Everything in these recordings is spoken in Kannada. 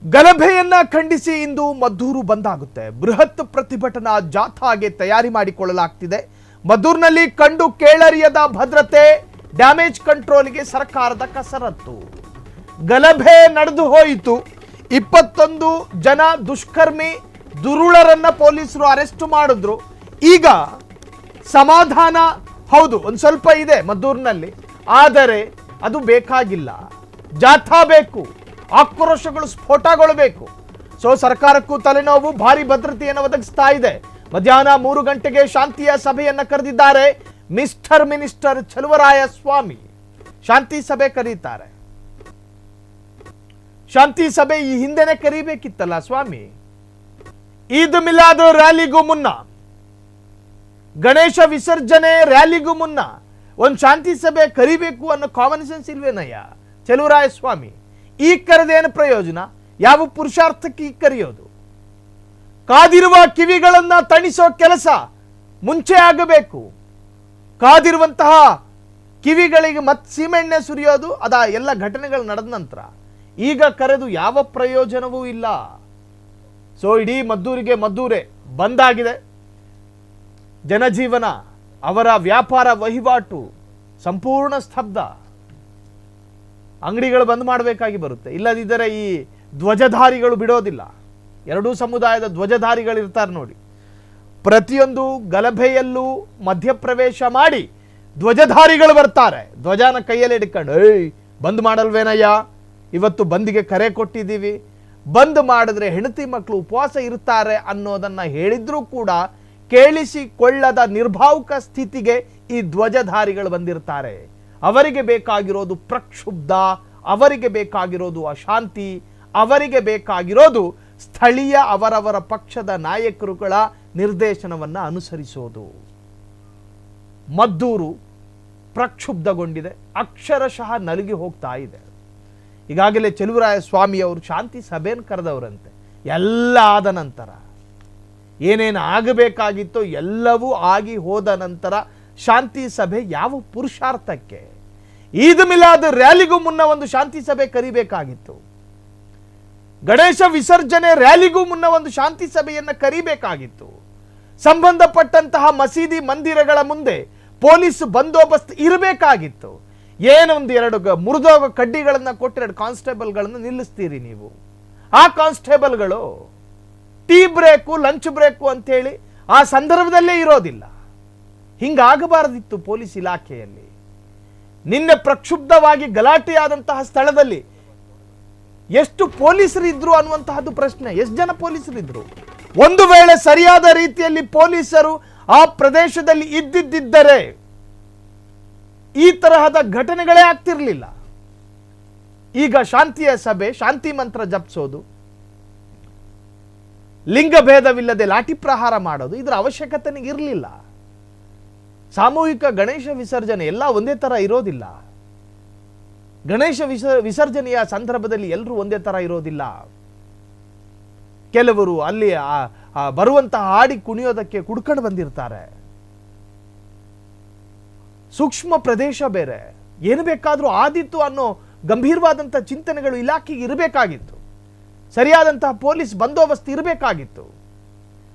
ಗಲಭೆಯನ್ನ ಖಂಡಿಸಿ ಇಂದು ಮದ್ದೂರು ಬಂದ್ ಆಗುತ್ತೆ. ಬೃಹತ್ ಪ್ರತಿಭಟನಾ ಜಾಥಾಗೆ ತಯಾರಿ ಮಾಡಿಕೊಳ್ಳಲಾಗ್ತಿದೆ. ಮದ್ದೂರಿನಲ್ಲಿ ಕಂಡು ಕೇಳರಿಯದ ಭದ್ರತೆ, ಡ್ಯಾಮೇಜ್ ಕಂಟ್ರೋಲ್ಗೆ ಸರ್ಕಾರದ ಕಸರತ್ತು. ಗಲಭೆ ನಡೆದು ಹೋಯಿತು. 21 ಜನ ದುಷ್ಕರ್ಮಿ ದುರುಳರನ್ನ ಪೊಲೀಸರು ಅರೆಸ್ಟ್ ಮಾಡಿದ್ರು. ಈಗ ಸಮಾಧಾನ ಹೌದು ಒಂದು ಸ್ವಲ್ಪ ಇದೆ ಮದ್ದೂರಿನಲ್ಲಿ, ಆದರೆ ಅದು ಬೇಕಾಗಿಲ್ಲ. ಜಾಥಾ ಬೇಕು, ಆಕ್ರೋಶಗಳು ಸ್ಫೋಟಗೊಳ್ಳಬೇಕು. ಸೊ ಸರ್ಕಾರಕ್ಕೂ ತಲೆನೋವು, ಭಾರಿ ಭದ್ರತೆಯನ್ನು ಒದಗಿಸ್ತಾ ಇದೆ. ಮಧ್ಯಾಹ್ನ 3 ಗಂಟೆಗೆ ಶಾಂತಿಯ ಸಭೆಯನ್ನ ಕರೆದಿದ್ದಾರೆ ಮಿಸ್ಟರ್ ಮಿನಿಸ್ಟರ್ ಚಲುವರಾಯ ಸ್ವಾಮಿ. ಶಾಂತಿ ಸಭೆ ಕರೀತಾರೆ. ಶಾಂತಿ ಸಭೆ ಈ ಹಿಂದೆನೆ ಕರೀಬೇಕಿತ್ತಲ್ಲ ಸ್ವಾಮಿ. ಈದ್ ಮಿಲಾದ್ ರ್ಯಾಲಿಗೂ ಮುನ್ನ, ಗಣೇಶ ವಿಸರ್ಜನೆ ರ್ಯಾಲಿಗೂ ಮುನ್ನ ಒಂದು ಶಾಂತಿ ಸಭೆ ಕರಿಬೇಕು ಅನ್ನೋ ಕಾಮನ್ ಸೆನ್ಸ್ ಇಲ್ವೇನಯ್ಯ ಚಲುವರಾಯ ಸ್ವಾಮಿ? ಈ ಕರೆದೇನು ಪ್ರಯೋಜನ? ಯಾವ ಪುರುಷಾರ್ಥಕ್ಕೆ ಈ ಕರೆಯೋದು? ಕಾದಿರುವ ಕಿವಿಗಳನ್ನ ತಣಿಸೋ ಕೆಲಸ ಮುಂಚೆ ಆಗಬೇಕು. ಕಾದಿರುವಂತಹ ಕಿವಿಗಳಿಗೆ ಮತ್ತೆ ಸೀಮೆಣ್ಣೆ ಸುರಿಯೋದು ಅದ ಎಲ್ಲ ಘಟನೆಗಳು ನಡೆದ ನಂತರ. ಈಗ ಕರೆದು ಯಾವ ಪ್ರಯೋಜನವೂ ಇಲ್ಲ. ಸೊ ಇಡೀ ಮದ್ದೂರಿಗೆ ಮದ್ದೂರೇ ಬಂದಾಗಿದೆ. ಜನಜೀವನ, ಅವರ ವ್ಯಾಪಾರ ವಹಿವಾಟು ಸಂಪೂರ್ಣ ಸ್ತಬ್ಧ. ಅಂಗಡಿಗಳು ಬಂದ್ ಮಾಡಬೇಕಾಗಿ ಬರುತ್ತೆ. ಇಲ್ಲದಿದ್ದರೆ ಈ ಧ್ವಜಧಾರಿಗಳು ಬಿಡೋದಿಲ್ಲ. ಎರಡೂ ಸಮುದಾಯದ ಧ್ವಜಧಾರಿಗಳು ಇರ್ತಾರೆ ನೋಡಿ. ಪ್ರತಿಯೊಂದು ಗಲಭೆಯಲ್ಲೂ ಮಧ್ಯಪ್ರವೇಶ ಮಾಡಿ ಧ್ವಜಧಾರಿಗಳು ಬರ್ತಾರೆ. ಧ್ವಜನ ಕೈಯಲ್ಲಿ ಹಿಡ್ಕೊಂಡು, ಬಂದ್ ಮಾಡಲ್ವೇನಯ್ಯ, ಇವತ್ತು ಬಂದಿಗೆ ಕರೆ ಕೊಟ್ಟಿದ್ದೀವಿ, ಬಂದ್ ಮಾಡಿದ್ರೆ ಹೆಂಡತಿ ಮಕ್ಕಳು ಉಪವಾಸ ಇರ್ತಾರೆ ಅನ್ನೋದನ್ನ ಹೇಳಿದ್ರೂ ಕೂಡ ಕೇಳಿಸಿಕೊಳ್ಳದ ನಿರ್ಭಾವುಕ ಸ್ಥಿತಿಗೆ ಈ ಧ್ವಜಧಾರಿಗಳು ಬಂದಿರ್ತಾರೆ. ಅವರಿಗೆ ಬೇಕಾಗಿರೋದು ಪ್ರಕ್ಷುಬ್ಧ, ಅವರಿಗೆ ಬೇಕಾಗಿರೋದು ಅಶಾಂತಿ, ಅವರಿಗೆ ಬೇಕಾಗಿರೋದು ಸ್ಥಳೀಯ ಅವರವರ ಪಕ್ಷದ ನಾಯಕರುಗಳ ನಿರ್ದೇಶನವನ್ನ ಅನುಸರಿಸೋದು. ಮದ್ದೂರು ಪ್ರಕ್ಷುಬ್ಧಗೊಂಡಿದೆ, ಅಕ್ಷರಶಃ ನಲುಗಿ ಹೋಗ್ತಾ ಇದೆ. ಈಗಾಗಲೇ ಚಲುವರಾಯ ಸ್ವಾಮಿ ಅವರು ಶಾಂತಿ ಸಭೆಯನ್ನು ಕರೆದವರಂತೆ. ಎಲ್ಲ ಆದ ನಂತರ ಏನೇನು ಆಗಬೇಕಾಗಿತ್ತೋ ಎಲ್ಲವೂ ಆಗಿ ಹೋದ ನಂತರ ಶಾಂತಿ ಸಭೆ ಯಾವ ಪುರುಷಾರ್ಥಕ್ಕೆ? ಈದ್ ಮಿಲಾದ್ ರ್ಯಾಲಿಗೂ ಮುನ್ನ ಒಂದು ಶಾಂತಿ ಸಭೆ ಕರಿಬೇಕಾಗಿತ್ತು. ಗಣೇಶ ವಿಸರ್ಜನೆ ರ್ಯಾಲಿಗೂ ಮುನ್ನ ಒಂದು ಶಾಂತಿ ಸಭೆಯನ್ನ ಕರಿಬೇಕಾಗಿತ್ತು. ಸಂಬಂಧಪಟ್ಟಂತಹ ಮಸೀದಿ ಮಂದಿರಗಳ ಮುಂದೆ ಪೊಲೀಸ್ ಬಂದೋಬಸ್ತ್ ಇರಬೇಕಾಗಿತ್ತು. ಏನೊಂದು 2 ಮುರಿದೋಗ ಕಡ್ಡಿಗಳನ್ನ ಕೊಟ್ಟು 2 ಕಾನ್ಸ್ಟೇಬಲ್ಗಳನ್ನ ನಿಲ್ಲಿಸ್ತೀರಿ ನೀವು. ಆ ಕಾನ್ಸ್ಟೇಬಲ್ಗಳು ಟೀ ಬ್ರೇಕು, ಲಂಚ್ ಬ್ರೇಕು ಅಂತೇಳಿ ಆ ಸಂದರ್ಭದಲ್ಲೇ ಇರೋದಿಲ್ಲ. ಹಿಂಗಾಗಬಾರದಿತ್ತು ಪೊಲೀಸ್ ಇಲಾಖೆಯಲ್ಲಿ. ನಿನ್ನೆ ಪ್ರಕ್ಷುಬ್ಧವಾಗಿ ಗಲಾಟೆಯಾದಂತಹ ಸ್ಥಳದಲ್ಲಿ ಎಷ್ಟು ಪೊಲೀಸರಿದ್ರು ಅನ್ನುವಂತಹದ್ದು ಪ್ರಶ್ನೆ. ಎಷ್ಟು ಜನ ಪೊಲೀಸರಿದ್ರು? ಒಂದು ವೇಳೆ ಸರಿಯಾದ ರೀತಿಯಲ್ಲಿ ಪೊಲೀಸರು ಆ ಪ್ರದೇಶದಲ್ಲಿ ಇದ್ದಿದ್ದರೆ ಈ ತರಹದ ಘಟನೆಗಳೇ ಆಗ್ತಿರ್ಲಿಲ್ಲ. ಈಗ ಶಾಂತಿಯ ಸಭೆ, ಶಾಂತಿ ಮಂತ್ರ ಜಪಿಸೋದು, ಲಿಂಗಭೇದವಿಲ್ಲದೆ ಲಾಠಿ ಪ್ರಹಾರ ಮಾಡೋದು, ಇದರ ಅವಶ್ಯಕತೆ ಇರಲಿಲ್ಲ. ಸಾಮೂಹಿಕ ಗಣೇಶ ವಿಸರ್ಜನೆ ಎಲ್ಲ ಒಂದೇ ತರ ಇರೋದಿಲ್ಲ. ಗಣೇಶ ವಿಸರ್ಜನೆಯ ಸಂದರ್ಭದಲ್ಲಿ ಎಲ್ಲರೂ ಒಂದೇ ತರ ಇರೋದಿಲ್ಲ. ಕೆಲವರು ಅಲ್ಲಿ ಬರುವಂತಹ ಹಾಡಿ ಕುಣಿಯೋದಕ್ಕೆ ಕುಡ್ಕೊಂಡು ಬಂದಿರ್ತಾರೆ. ಸೂಕ್ಷ್ಮ ಪ್ರದೇಶ ಬೇರೆ, ಏನು ಬೇಕಾದ್ರೂ ಆದಿತ್ತು ಅನ್ನೋ ಗಂಭೀರವಾದಂಥ ಚಿಂತನೆಗಳು ಇಲಾಖೆಗೆ ಇರಬೇಕಾಗಿತ್ತು. ಸರಿಯಾದಂತಹ ಪೊಲೀಸ್ ಬಂದೋಬಸ್ತ್ ಇರಬೇಕಾಗಿತ್ತು.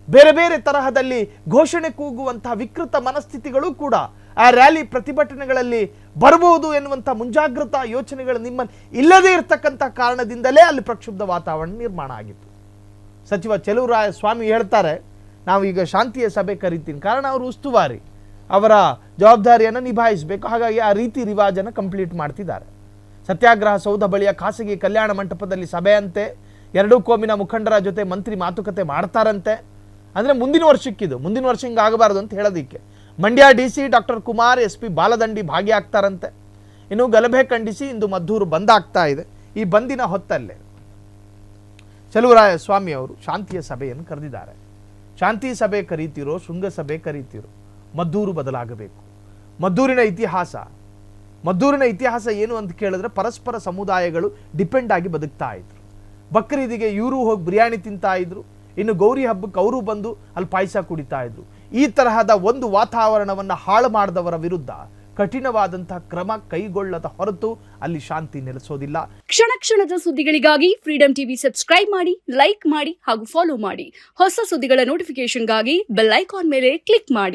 ಬೇರೆ ಬೇರೆ ತರಹದಲ್ಲಿ ಘೋಷಣೆ ಕೂಗುವಂತಹ ವಿಕೃತ ಮನಸ್ಥಿತಿಗಳು ಕೂಡ ಆ ರ್ಯಾಲಿ ಪ್ರತಿಭಟನೆಗಳಲ್ಲಿ ಬರಬಹುದು ಎನ್ನುವಂಥ ಮುಂಜಾಗ್ರತಾ ಯೋಚನೆಗಳು ನಿಮ್ಮಲ್ಲಿ ಇಲ್ಲದೇ ಇರತಕ್ಕಂಥ ಕಾರಣದಿಂದಲೇ ಅಲ್ಲಿ ಪ್ರಕ್ಷುಬ್ಧ ವಾತಾವರಣ ನಿರ್ಮಾಣ ಆಗಿತ್ತು. ಸಚಿವ ಚಲುವರಾಯ ಸ್ವಾಮಿ ಹೇಳ್ತಾರೆ, ನಾವು ಈಗ ಶಾಂತಿಯ ಸಭೆ ಕರಿತೀನಿ, ಕಾರಣ ಅವರು ಉಸ್ತುವಾರಿ, ಅವರ ಜವಾಬ್ದಾರಿಯನ್ನು ನಿಭಾಯಿಸಬೇಕು. ಹಾಗಾಗಿ ಆ ರೀತಿ ರಿವಾಜನ್ನು ಕಂಪ್ಲೀಟ್ ಮಾಡ್ತಿದ್ದಾರೆ. ಸತ್ಯಾಗ್ರಹ ಸೌಧ ಬಳಿಯ ಖಾಸಗಿ ಕಲ್ಯಾಣ ಮಂಟಪದಲ್ಲಿ ಸಭೆ ಅಂತೆ. 2 ಕೋಮಿನ ಮುಖಂಡರ ಜೊತೆ ಮಂತ್ರಿ ಮಾತುಕತೆ ಮಾಡ್ತಾರಂತೆ. ಅಂದರೆ ಮುಂದಿನ ವರ್ಷಕ್ಕಿದು, ಮುಂದಿನ ವರ್ಷ ಹಿಂಗೆ ಆಗಬಾರ್ದು ಅಂತ ಹೇಳೋದಿಕ್ಕೆ Mandya DC doctor Kumar, SP Baladandi ಭಾಗಿಯಾಗ್ತಾರಂತೆ. ಇನ್ನು ಗಲಭೆ ಖಂಡಿಸಿ ಇಂದು ಮದ್ದೂರು ಬಂದಾಗ್ತಾ ಇದೆ. ಈ ಬಂದಿನ ಹೊತ್ತಲ್ಲೇ ಚಲುವರಾಯ ಸ್ವಾಮಿ ಅವರು ಶಾಂತಿಯ ಸಭೆಯನ್ನು ಕರೆದಿದ್ದಾರೆ. ಶಾಂತಿ ಸಭೆ ಕರೀತಿರೋ, ಶೃಂಗಸಭೆ ಕರೀತಿರೋ, ಮದ್ದೂರು ಬದಲಾಗಬೇಕು. ಮದ್ದೂರಿನ ಇತಿಹಾಸ ಏನು ಅಂತ ಕೇಳಿದ್ರೆ, ಪರಸ್ಪರ ಸಮುದಾಯಗಳು ಡಿಪೆಂಡ್ ಆಗಿ ಬದುಕ್ತಾ ಇದ್ರು. ಬಕ್ರೀದಿಗೆ ಇವರು ಹೋಗಿ ಬಿರಿಯಾನಿ ತಿಂತಾ ಇದ್ರು, ಇನ್ನು ಗೌರಿ ಹಬ್ಬಕ್ಕೆ ಅವರು ಬಂದು ಅಲ್ಲಿ ಪಾಯಸ ಕುಡಿತಾ ಇದ್ರು. ಈ ತರಹದ ಒಂದು ವಾತಾವರಣವನ್ನು ಹಾಳು ಮಾಡಿದವರ ವಿರುದ್ಧ ಕಠಿಣವಾದಂತಹ ಕ್ರಮ ಕೈಗೊಳ್ಳದ ಹೊರತು ಅಲ್ಲಿ ಶಾಂತಿ ನೆಲೆಸೋದಿಲ್ಲ. ಕ್ಷಣ ಕ್ಷಣದ ಸುದ್ದಿಗಳಿಗಾಗಿ ಫ್ರೀಡಂ ಟಿವಿ ಸಬ್ಸ್ಕ್ರೈಬ್ ಮಾಡಿ, ಲೈಕ್ ಮಾಡಿ ಹಾಗೂ ಫಾಲೋ ಮಾಡಿ. ಹೊಸ ಸುದ್ದಿಗಳ ನೋಟಿಫಿಕೇಶನ್ಗಾಗಿ ಬೆಲ್ ಐಕಾನ್ ಮೇಲೆ ಕ್ಲಿಕ್ ಮಾಡಿ.